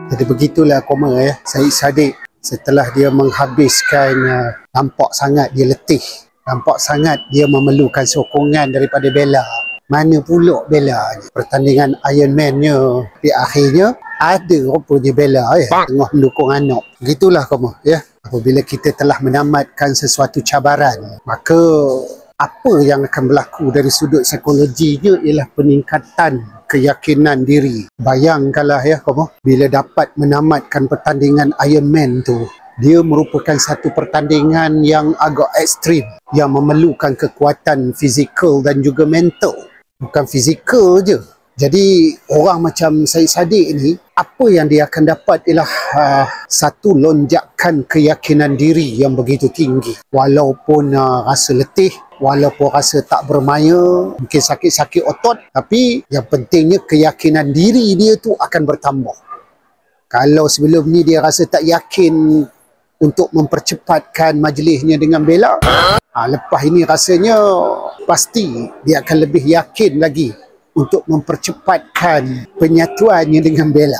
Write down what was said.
Jadi begitulah koma ya, Syed Saddiq setelah dia menghabiskan nampak sangat dia letih, nampak sangat dia memerlukan sokongan daripada Bella. Mana pula Bella ni? Pertandingan Iron Man-nya di akhirnya ada rupanya Bella ya, tengah mendukung anak. Begitulah koma ya. Apabila kita telah menamatkan sesuatu cabaran, maka apa yang akan berlaku dari sudut psikologinya ialah peningkatan keyakinan diri. Bayangkanlah ya kamu, bila dapat menamatkan pertandingan Iron Man tu, dia merupakan satu pertandingan yang agak ekstrim, yang memerlukan kekuatan fizikal dan juga mental. Bukan fizikal je. Jadi orang macam Syed Saddiq ni, apa yang dia akan dapat ialah satu lonjakan keyakinan diri yang begitu tinggi. Walaupun rasa letih, walaupun rasa tak bermaya, mungkin sakit-sakit otot, tapi yang pentingnya keyakinan diri dia tu akan bertambah. Kalau sebelum ni dia rasa tak yakin untuk mempercepatkan majlisnya dengan Bella, lepas ini rasanya pasti dia akan lebih yakin lagi untuk mempercepatkan penyatuannya dengan Bella.